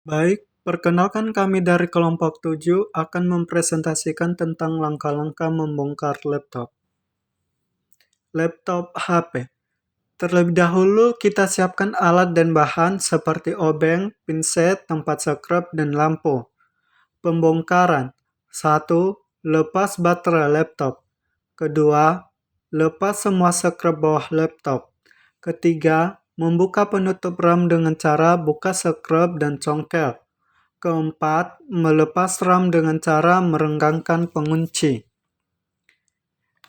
Baik, perkenalkan kami dari kelompok 7 akan mempresentasikan tentang langkah-langkah membongkar laptop. Laptop HP. Terlebih dahulu kita siapkan alat dan bahan seperti obeng, pinset, tempat scrub, dan lampu. Pembongkaran. 1. Lepas baterai laptop. Kedua, lepas semua scrub bawah laptop. Ketiga, membuka penutup RAM dengan cara buka scrub dan congkel. Keempat, melepas RAM dengan cara merenggangkan pengunci.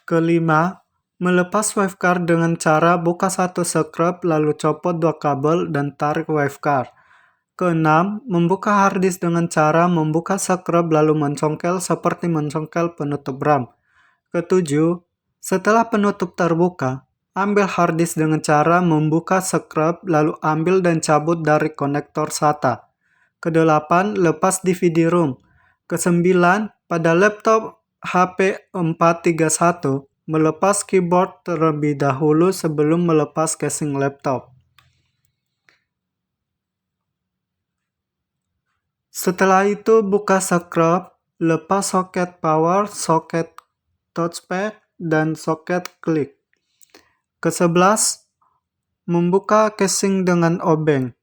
Kelima, melepas wavecard dengan cara buka satu scrub lalu copot dua kabel dan tarik wavecard. Keenam, membuka harddisk dengan cara membuka scrub lalu mencongkel seperti mencongkel penutup RAM. Ketujuh, setelah penutup terbuka, ambil harddisk dengan cara membuka scrub lalu ambil dan cabut dari konektor SATA. Kedelapan, lepas DVD-ROM. Kesembilan, pada laptop HP 431, melepas keyboard terlebih dahulu sebelum melepas casing laptop. Setelah itu, buka scrub, lepas soket power, soket touchpad, dan soket klik. Ke-11, membuka casing dengan obeng.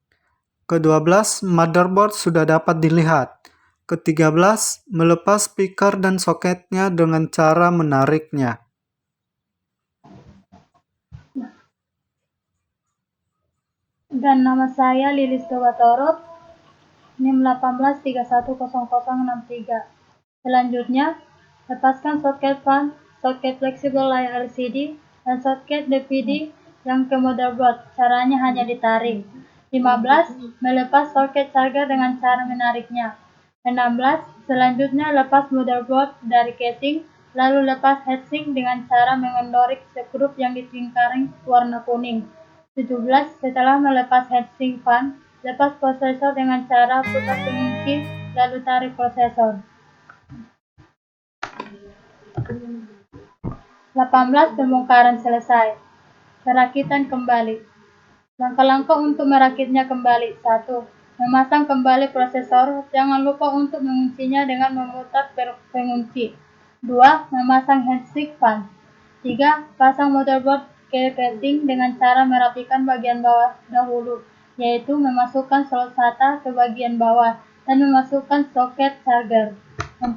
Ke-12, motherboard sudah dapat dilihat. Ke-13, melepas speaker dan soketnya dengan cara menariknya. Dan nama saya Lilis Togatorot, NIM 18310063. Selanjutnya, lepaskan soket fan, soket fleksibel layar LCD, dan soket DVD yang ke motherboard. Caranya hanya ditarik. 15. Melepas soket charger dengan cara menariknya. 16. Selanjutnya lepas motherboard dari casing, lalu lepas heatsink dengan cara mengendorik skrup yang di lingkaran warna kuning. 17. Setelah melepas heatsink fan, lepas prosesor dengan cara putar pengunci, lalu tarik prosesor. 18. Pembongkaran selesai. Perakitan kembali. Langkah-langkah untuk merakitnya kembali. 1. Memasang kembali prosesor. Jangan lupa untuk menguncinya dengan memutar pengunci. 2. Memasang heatsink fan. 3. Pasang motherboard ke casing dengan cara merapikan bagian bawah dahulu, yaitu memasukkan slot SATA ke bagian bawah dan memasukkan soket charger. 4.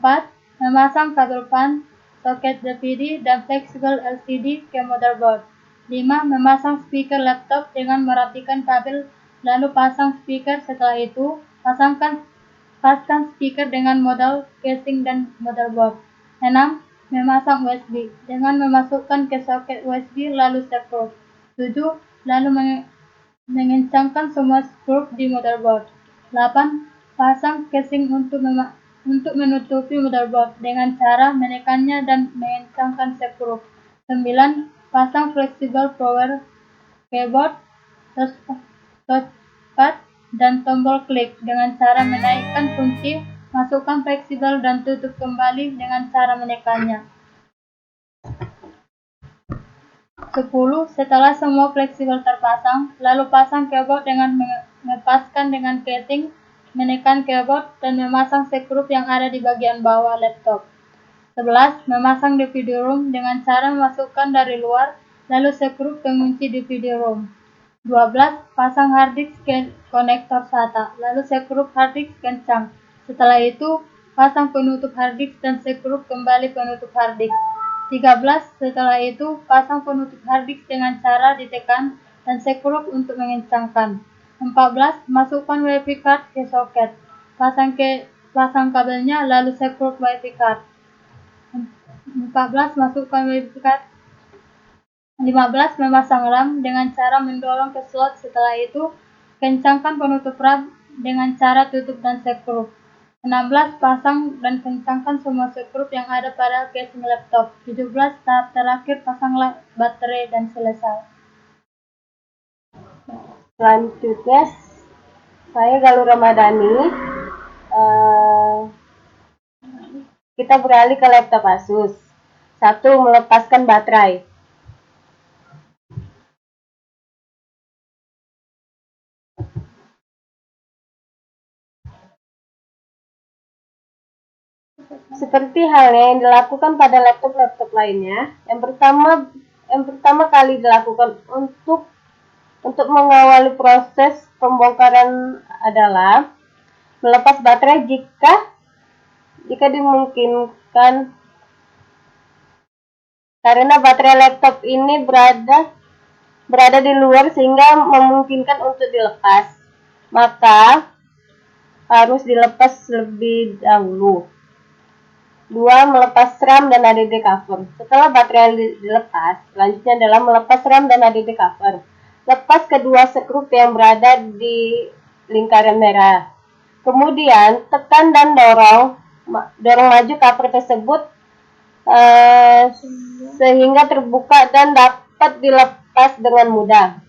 Memasang kabel fan, soket DVD, dan fleksibel LCD ke motherboard. 5. Memasang speaker laptop dengan merapikan kabel, lalu pasang speaker. Setelah itu, paskan speaker dengan modal casing dan motherboard. 6. Memasang USB dengan memasukkan ke soket USB lalu screw. 7. Lalu mengencangkan semua skrup di motherboard. 8. Pasang casing untuk menutupi motherboard dengan cara menekannya dan mengencangkan skrup. 9. Pasang fleksibel power keyboard, touchpad, dan tombol klik dengan cara menaikkan kunci, masukkan fleksibel dan tutup kembali dengan cara menekannya. 10. Setelah semua fleksibel terpasang, lalu pasang keyboard dengan melepaskan dengan casing, menekan keyboard, dan memasang skrup yang ada di bagian bawah laptop. 11. Memasang DVD-ROM dengan cara memasukkan dari luar, lalu skrup pengunci DVD-ROM. 12. Pasang harddisk ke konektor SATA, lalu skrup harddisk kencang. Setelah itu, pasang penutup harddisk dan skrup kembali penutup harddisk. 13. Setelah itu, pasang penutup harddisk dengan cara ditekan dan skrup untuk mengencangkan. 14. Masukkan WiFi card ke soket. Pasang kabelnya lalu skrup WiFi card. 14. Masukkan WiFi card. 15. Memasang RAM dengan cara mendorong ke slot. Setelah itu, kencangkan penutup RAM dengan cara tutup dan skrup. 16. Pasang dan kencangkan semua skrup yang ada pada casing laptop. 17. Tahap terakhir, pasanglah baterai dan selesai. Selanjutnya, saya Galuh Ramadhani. Kita beralih ke laptop Asus. 1. Melepaskan baterai. Seperti halnya yang dilakukan pada laptop-laptop lainnya, yang pertama kali dilakukan untuk mengawali proses pembongkaran adalah melepas baterai jika dimungkinkan, karena baterai laptop ini berada di luar sehingga memungkinkan untuk dilepas, maka harus dilepas lebih dahulu. 2. Melepas RAM dan HDD cover. Setelah baterai dilepas, selanjutnya adalah melepas RAM dan HDD cover. Lepas kedua skrup yang berada di lingkaran merah. Kemudian tekan dan dorong maju cover tersebut sehingga terbuka dan dapat dilepas dengan mudah.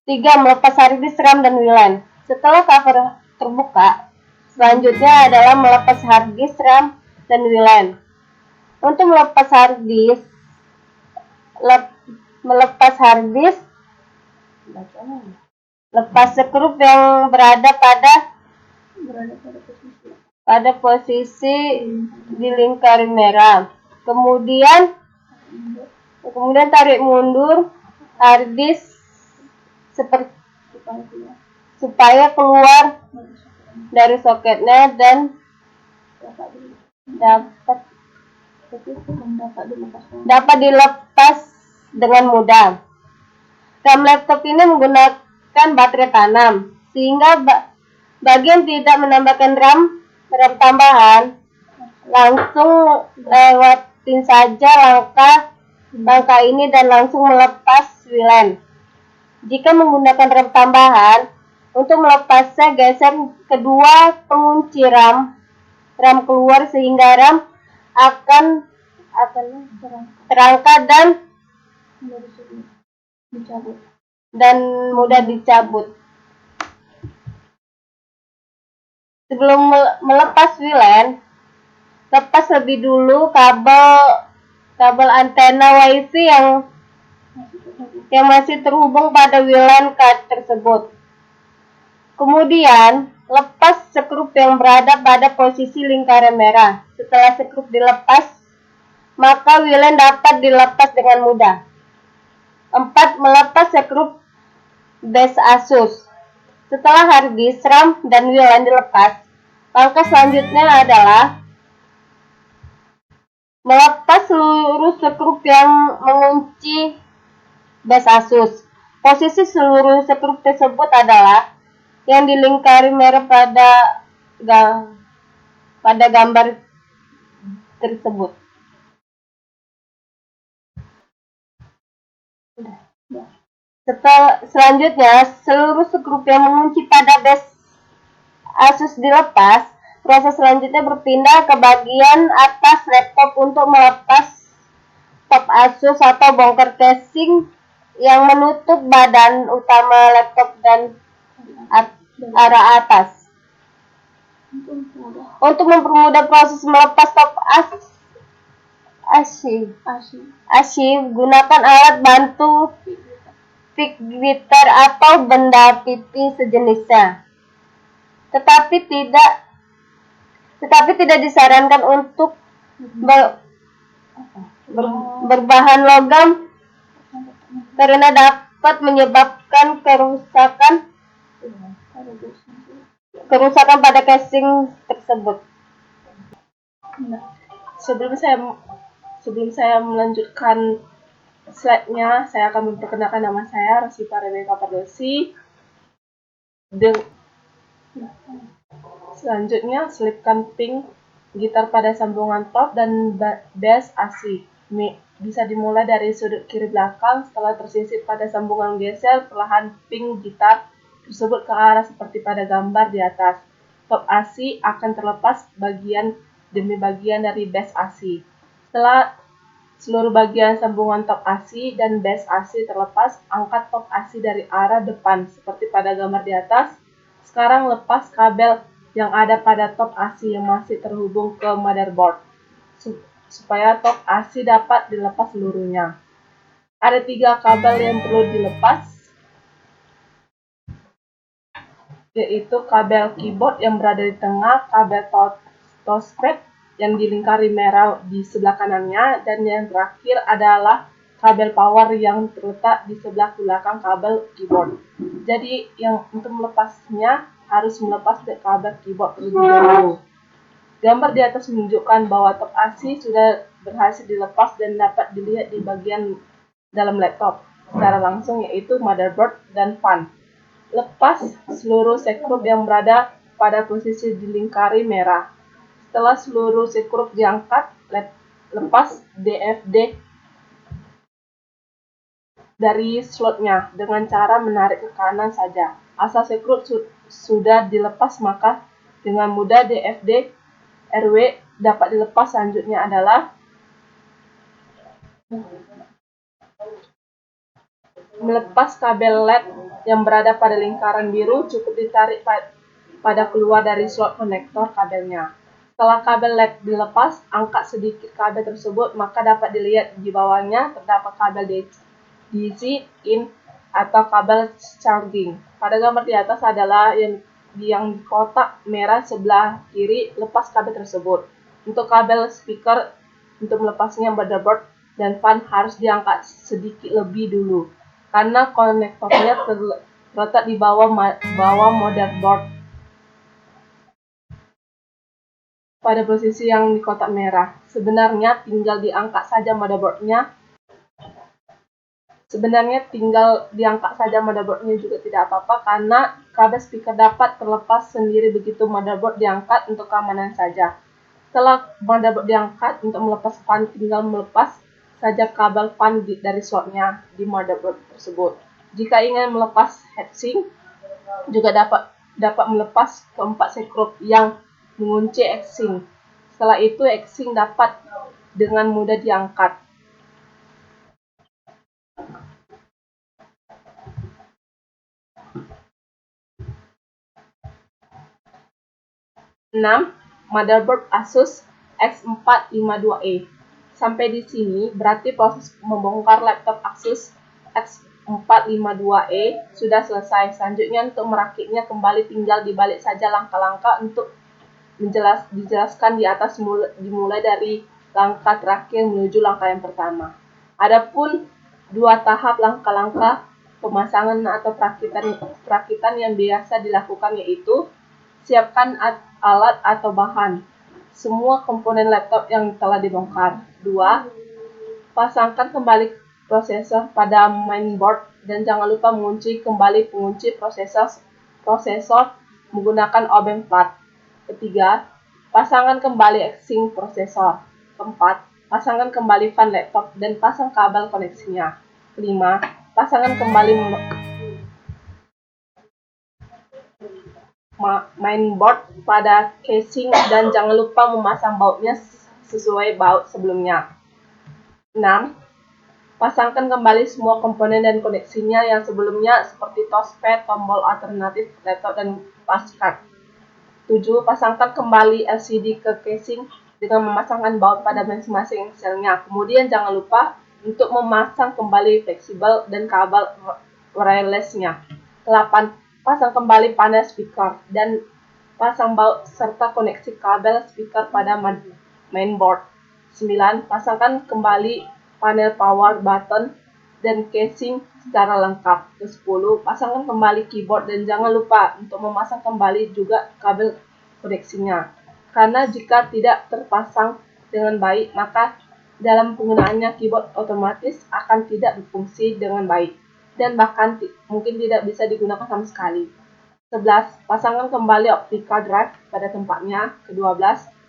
3. Melepas harddisk, RAM, dan WLAN. Setelah cover terbuka, selanjutnya adalah melepas harddisk, RAM, dan WLAN. Untuk melepas harddisk, lepas skrup yang berada pada posisi di lingkaran merah. Kemudian tarik mundur harddisk supaya keluar dari soketnya dan dapat dilepas dengan mudah. RAM laptop ini menggunakan baterai tanam, sehingga bagi yang tidak menambahkan RAM tambahan, langsung lewatin saja langkah ini dan langsung melepas WLAN. Jika menggunakan RAM tambahan, untuk melepasnya geser kedua pengunci RAM keluar sehingga RAM akan terangkat dan mudah dicabut. Sebelum melepas WLAN, lepas lebih dulu kabel antena WiFi yang masih terhubung pada WLAN card tersebut. Kemudian, lepas skrup yang berada pada posisi lingkaran merah. Setelah skrup dilepas, maka WLAN dapat dilepas dengan mudah. 4. Melepas skrup base ASUS. Setelah harddisk, RAM, dan WLAN dilepas, langkah selanjutnya adalah melepas seluruh skrup yang mengunci base ASUS. Posisi seluruh skrup tersebut adalah yang dilingkari merah pada gambar tersebut. Selanjutnya, seluruh skrup yang mengunci pada base ASUS dilepas. Proses selanjutnya berpindah ke bagian atas laptop untuk melepas top ASUS atau bongkar casing yang menutup badan utama laptop dan arah atas. Untuk mempermudah proses melepas top ASI, gunakan alat bantu pick gritter atau benda pipi sejenisnya. Tetapi tidak disarankan untuk berbahan logam karena dapat menyebabkan kerusakan pada casing tersebut. Sebelum saya melanjutkan slide-nya, saya akan memperkenalkan nama saya, Rosita Rebecca Pardosi. Selanjutnya, selipkan pin gitar pada sambungan top dan bass AC. Bisa dimulai dari sudut kiri belakang. Setelah tersisip pada sambungan geser, perlahan pin gitar tersebut ke arah seperti pada gambar di atas. Top AC akan terlepas bagian demi bagian dari bass AC. Setelah seluruh bagian sambungan top AC dan bass AC terlepas, angkat top AC dari arah depan seperti pada gambar di atas. Sekarang lepas kabel yang ada pada top AC yang masih terhubung ke motherboard supaya top AC dapat dilepas seluruhnya. Ada 3 kabel yang perlu dilepas, yaitu kabel keyboard yang berada di tengah, kabel touchpad yang dilingkari merah di sebelah kanannya, dan yang terakhir adalah kabel power yang terletak di sebelah belakang kabel keyboard. Jadi yang untuk melepasnya harus melepas kabel keyboard terlebih dahulu. Gambar di atas menunjukkan bahwa top AC sudah berhasil dilepas dan dapat dilihat di bagian dalam laptop secara langsung, yaitu motherboard dan fan. Lepas seluruh sekrup yang berada pada posisi dilingkari merah. Setelah seluruh sekrup diangkat, lepas DFD dari slotnya dengan cara menarik ke kanan saja. Asal sekrup sudah dilepas, maka dengan mudah DFD RW dapat dilepas. Selanjutnya adalah melepas kabel LED yang berada pada lingkaran biru. Cukup ditarik pada keluar dari slot konektor kabelnya. Setelah kabel LED dilepas, angkat sedikit kabel tersebut, maka dapat dilihat di bawahnya terdapat kabel DC in atau kabel charging. Pada gambar di atas adalah yang di kotak merah sebelah kiri, lepas kabel tersebut. Untuk kabel speaker, untuk melepasnya motherboard dan fan harus diangkat sedikit lebih dulu, karena konektornya terletak di bawah motherboard pada posisi yang di kotak merah. Sebenarnya tinggal diangkat saja motherboardnya juga tidak apa-apa, karena kabel speaker dapat terlepas sendiri begitu motherboard diangkat untuk keamanan saja. Setelah motherboard diangkat, untuk melepas fan tinggal melepas saja kabel fan dari slotnya di motherboard tersebut. Jika ingin melepas heatsink, juga dapat melepas keempat sekrup yang mengunci heatsink. Setelah itu heatsink dapat dengan mudah diangkat. 6. Motherboard Asus X452E. Sampai di sini berarti proses membongkar laptop Asus X452E sudah selesai. Selanjutnya untuk merakitnya kembali tinggal dibalik saja langkah-langkah untuk dijelaskan di atas, dimulai dari langkah terakhir menuju langkah yang pertama. Adapun dua tahap langkah-langkah pemasangan atau perakitan yang biasa dilakukan, yaitu siapkan alat atau bahan semua komponen laptop yang telah dibongkar. 2. Pasangkan kembali prosesor pada mainboard dan jangan lupa mengunci kembali pengunci prosesor menggunakan obeng plat. 3. Pasangkan kembali heatsink prosesor. 4. Pasangkan kembali fan laptop dan pasang kabel koneksinya. 5. Pasangkan kembali mainboard pada casing dan jangan lupa memasang bautnya sesuai baut sebelumnya. 6. Pasangkan kembali semua komponen dan koneksinya yang sebelumnya seperti touchpad, tombol alternatif laptop, dan passcard. 7. Pasangkan kembali LCD ke casing dengan memasangkan baut pada masing-masing selnya. Kemudian jangan lupa untuk memasang kembali fleksibel dan kabel wirelessnya. 8. Pasang kembali panel speaker dan pasang baut serta koneksi kabel speaker pada mainboard. 9. Pasangkan kembali panel power button dan casing secara lengkap. 10. Pasangkan kembali keyboard dan jangan lupa untuk memasang kembali juga kabel koneksinya. Karena jika tidak terpasang dengan baik, maka dalam penggunaannya keyboard otomatis akan tidak berfungsi dengan baik dan bahkan mungkin tidak bisa digunakan sama sekali. 11. Pasangkan kembali optical drive pada tempatnya. 12.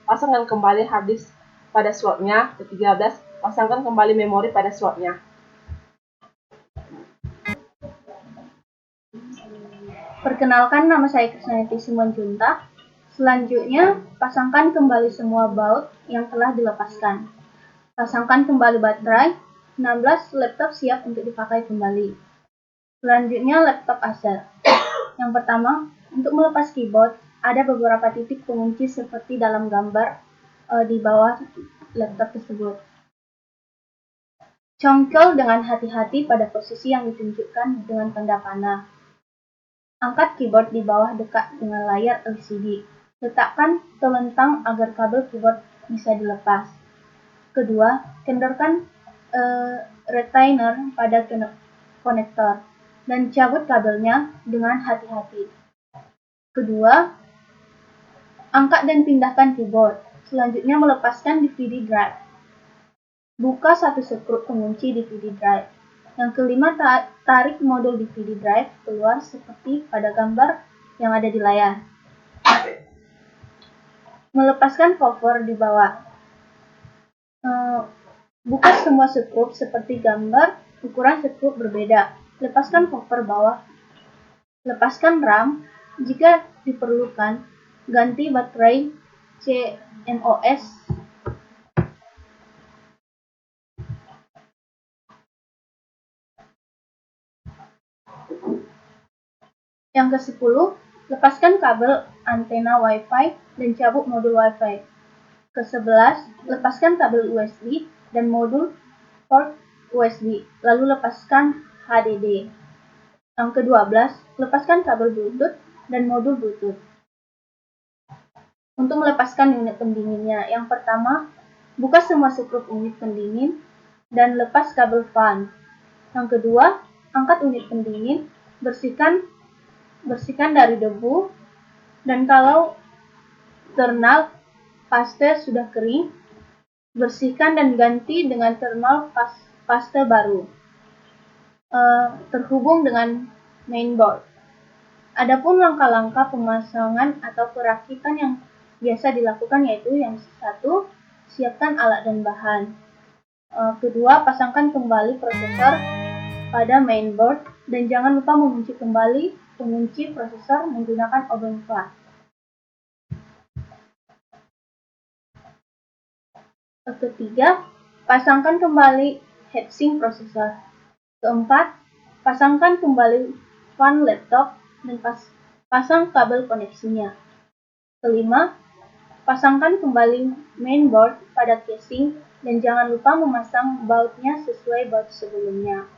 Pasangkan kembali hard disk pada slotnya. 13. Pasangkan kembali memori pada slotnya. Perkenalkan, nama saya Krisnayati Simanjuntak. Selanjutnya, pasangkan kembali semua baut yang telah dilepaskan. Pasangkan kembali baterai. 16. Laptop siap untuk dipakai kembali. Selanjutnya, laptop Acer. Yang pertama, untuk melepas keyboard, ada beberapa titik pengunci seperti dalam gambar di bawah laptop tersebut. Congkel dengan hati-hati pada posisi yang ditunjukkan dengan tanda panah. Angkat keyboard di bawah dekat dengan layar LCD. Letakkan telentang agar kabel keyboard bisa dilepas. Kedua, kendorkan retainer pada konektor dan cabut kabelnya dengan hati-hati. Kedua, angkat dan pindahkan keyboard. Selanjutnya, melepaskan DVD drive. Buka satu skrup pengunci DVD drive. Yang kelima, tarik modul DVD drive keluar seperti pada gambar yang ada di layar. Melepaskan cover di bawah. Buka semua skrup seperti gambar, ukuran skrup berbeda. Lepaskan cover bawah. Lepaskan RAM. Jika diperlukan, ganti baterai CMOS. Yang ke-10, lepaskan kabel antena Wi-Fi dan cabut modul Wi-Fi. Ke-11, lepaskan kabel USB dan modul port USB, lalu lepaskan HDD. Yang ke-12, lepaskan kabel Bluetooth dan modul Bluetooth. Untuk melepaskan unit pendinginnya, yang pertama, buka semua skrup unit pendingin dan lepas kabel fan. Yang kedua, angkat unit pendingin, bersihkan dari debu, dan kalau thermal paste sudah kering, bersihkan dan ganti dengan thermal paste baru. Terhubung dengan mainboard. Adapun langkah-langkah pemasangan atau perakitan yang biasa dilakukan yaitu yang satu, siapkan alat dan bahan. Kedua, pasangkan kembali prosesor pada mainboard dan jangan lupa mengunci kembali pengunci prosesor menggunakan obeng flash. Ketiga, pasangkan kembali heatsink prosesor. Keempat, pasangkan kembali fan laptop dan pasang kabel koneksinya. Kelima, pasangkan kembali mainboard pada casing dan jangan lupa memasang bautnya sesuai baut sebelumnya.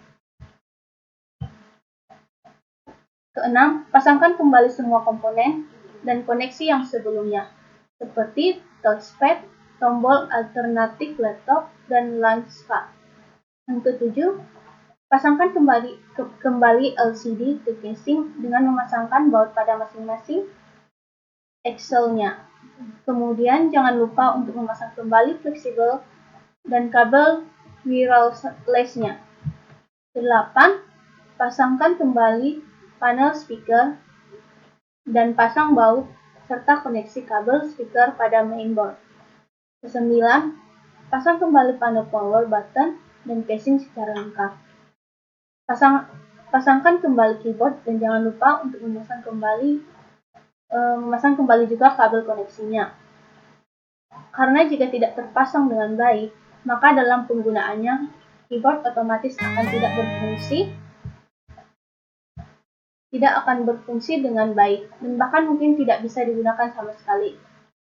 Keenam, pasangkan kembali semua komponen dan koneksi yang sebelumnya, seperti touchpad, tombol alternatif laptop, dan launchpad. Yang ketujuh, pasangkan kembali LCD ke casing dengan memasangkan baut pada masing-masing axle-nya. Kemudian jangan lupa untuk memasang kembali fleksibel dan kabel wireless-nya. 8. Pasangkan kembali panel speaker dan pasang baut serta koneksi kabel speaker pada mainboard. 9. Pasang kembali panel power button dan casing secara lengkap. Pasangkan kembali keyboard dan jangan lupa untuk memasang kembali juga kabel koneksinya. Karena jika tidak terpasang dengan baik, maka dalam penggunaannya keyboard otomatis tidak akan berfungsi dengan baik dan bahkan mungkin tidak bisa digunakan sama sekali.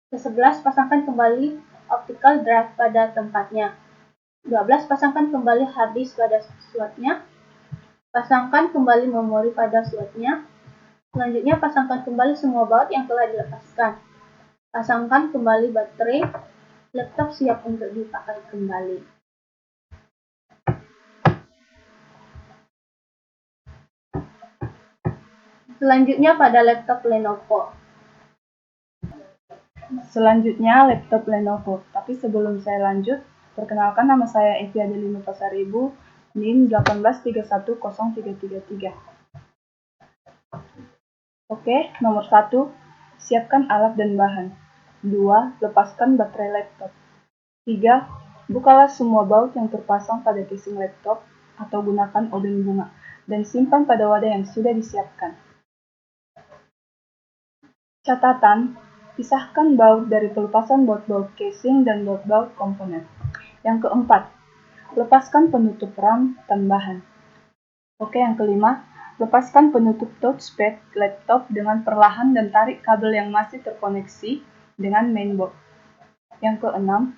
Ke-11, pasangkan kembali optical drive pada tempatnya. 12. Pasangkan kembali hard disk pada slotnya. Pasangkan kembali memori pada slotnya. Selanjutnya, pasangkan kembali semua baut yang telah dilepaskan. Pasangkan kembali baterai. Laptop siap untuk dipakai kembali. Selanjutnya pada laptop Lenovo. Tapi sebelum saya lanjut, perkenalkan nama saya Evi Adelina Pasaribu, NIM 1831033. Oke, nomor 1, siapkan alat dan bahan. 2, lepaskan baterai laptop. 3, bukalah semua baut yang terpasang pada casing laptop atau gunakan obeng bunga dan simpan pada wadah yang sudah disiapkan. Catatan, pisahkan baut dari pelepasan baut-baut casing dan baut-baut komponen. Yang keempat, lepaskan penutup RAM tambahan. Oke, yang kelima, lepaskan penutup touchpad laptop dengan perlahan dan tarik kabel yang masih terkoneksi dengan mainboard. Yang keenam,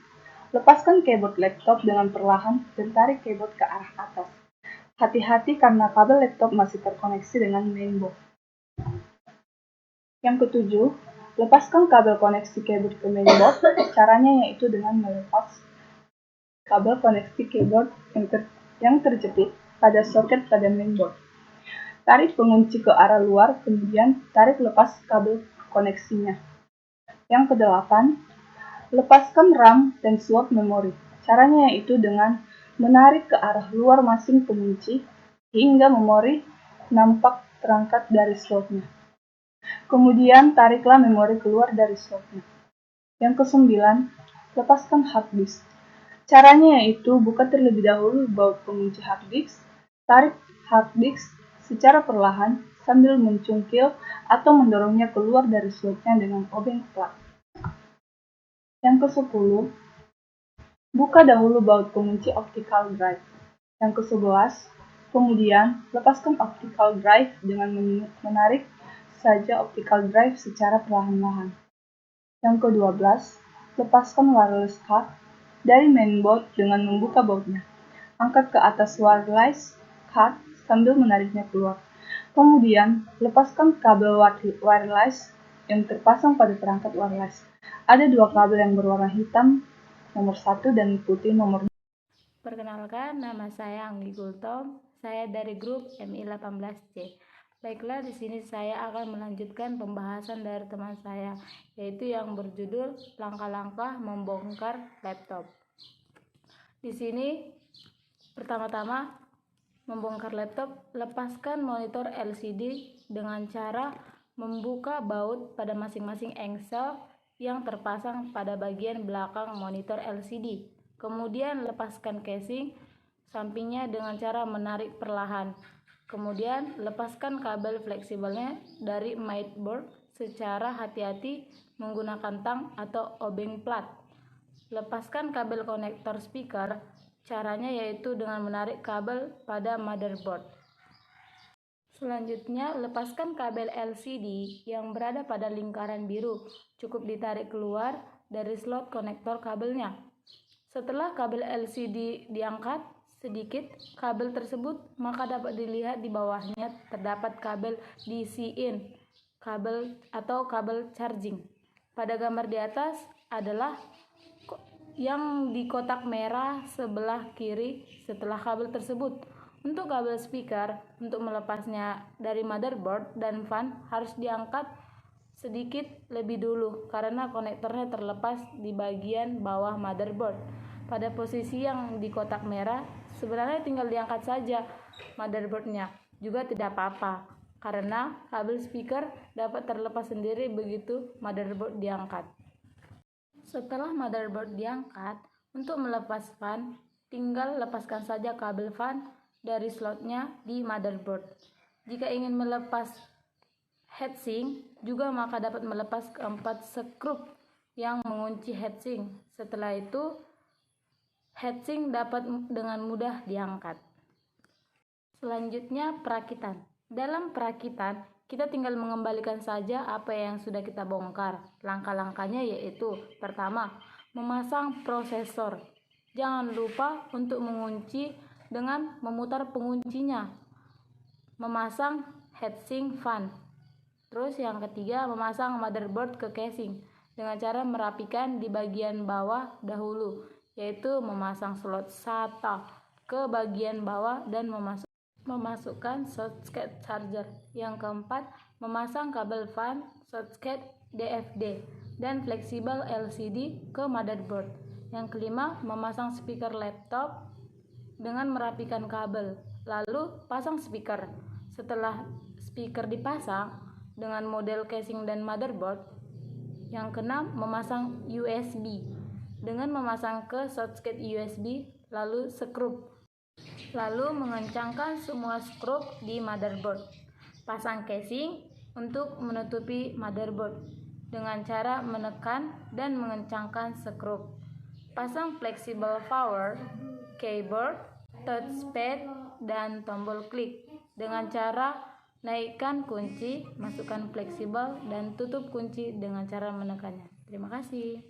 lepaskan keyboard laptop dengan perlahan dan tarik keyboard ke arah atas. Hati-hati karena kabel laptop masih terkoneksi dengan mainboard. Yang ketujuh, Lepaskan kabel koneksi keyboard ke mainboard. Caranya yaitu dengan melepas kabel koneksi keyboard yang terjepit pada soket pada mainboard. Tarik pengunci ke arah luar, kemudian tarik lepas kabel koneksinya. Yang kedelapan, lepaskan RAM dan swap memori. Caranya yaitu dengan menarik ke arah luar masing pengunci hingga memori nampak terangkat dari slotnya. Kemudian tariklah memori keluar dari slotnya. Yang kesembilan, lepaskan hard disk. Caranya yaitu buka terlebih dahulu baut pengunci hard disk, tarik hard disk secara perlahan sambil mencungkil atau mendorongnya keluar dari slotnya dengan obeng plat. Yang ke-10, buka dahulu baut pengunci optical drive. Yang ke-11, kemudian lepaskan optical drive dengan menarik saja optical drive secara perlahan-lahan. Yang ke-12, lepaskan wireless card dari mainboard dengan membuka bautnya. Angkat ke atas wireless card sambil menariknya keluar. Kemudian, lepaskan kabel wireless yang terpasang pada perangkat wireless. Ada dua kabel yang berwarna hitam, nomor 1 dan putih nomor 2. Perkenalkan, nama saya Anggi Gultom. Saya dari grup MI18C. Baiklah, di sini saya akan melanjutkan pembahasan dari teman saya, yaitu yang berjudul langkah-langkah membongkar laptop. Di sini, pertama-tama membongkar laptop, lepaskan monitor LCD dengan cara membuka baut pada masing-masing engsel yang terpasang pada bagian belakang monitor LCD. Kemudian lepaskan casing sampingnya dengan cara menarik perlahan. Kemudian lepaskan kabel fleksibelnya dari mainboard secara hati-hati menggunakan tang atau obeng plat. Lepaskan kabel konektor speaker. Caranya yaitu dengan menarik kabel pada motherboard. Selanjutnya, lepaskan kabel LCD yang berada pada lingkaran biru. Cukup ditarik keluar dari slot konektor kabelnya. Setelah kabel LCD diangkat sedikit kabel tersebut, maka dapat dilihat di bawahnya terdapat kabel DC-in, kabel atau kabel charging. Pada gambar di atas adalah yang di kotak merah sebelah kiri setelah kabel tersebut. Untuk kabel speaker, untuk melepasnya dari motherboard dan fan harus diangkat sedikit lebih dulu karena konektornya terlepas di bagian bawah motherboard. Pada posisi yang di kotak merah, sebenarnya tinggal diangkat saja motherboardnya, juga tidak apa-apa karena kabel speaker dapat terlepas sendiri begitu motherboard diangkat. Setelah motherboard diangkat, untuk melepas fan, tinggal lepaskan saja kabel fan dari slotnya di motherboard. Jika ingin melepas heatsink, juga maka dapat melepas keempat skrup yang mengunci heatsink. Setelah itu, heatsink dapat dengan mudah diangkat. Selanjutnya, perakitan. Dalam perakitan, kita tinggal mengembalikan saja apa yang sudah kita bongkar. Langkah-langkahnya yaitu, pertama, memasang prosesor. Jangan lupa untuk mengunci dengan memutar penguncinya. Memasang heatsink fan. Terus yang ketiga, memasang motherboard ke casing dengan cara merapikan di bagian bawah dahulu, yaitu memasang slot SATA ke bagian bawah dan memasukkan socket charger. Yang keempat, memasang kabel fan, socket DFD, dan fleksibel LCD ke motherboard. Yang kelima, memasang speaker laptop dengan merapikan kabel, lalu pasang speaker. Setelah speaker dipasang dengan model casing dan motherboard. Yang keenam, memasang USB dengan memasang ke socket USB, lalu skrup. Lalu mengencangkan semua skrup di motherboard. Pasang casing untuk menutupi motherboard dengan cara menekan dan mengencangkan skrup. Pasang fleksibel power, keyboard, touchpad, dan tombol klik dengan cara naikkan kunci, masukkan fleksibel, dan tutup kunci dengan cara menekannya. Terima kasih.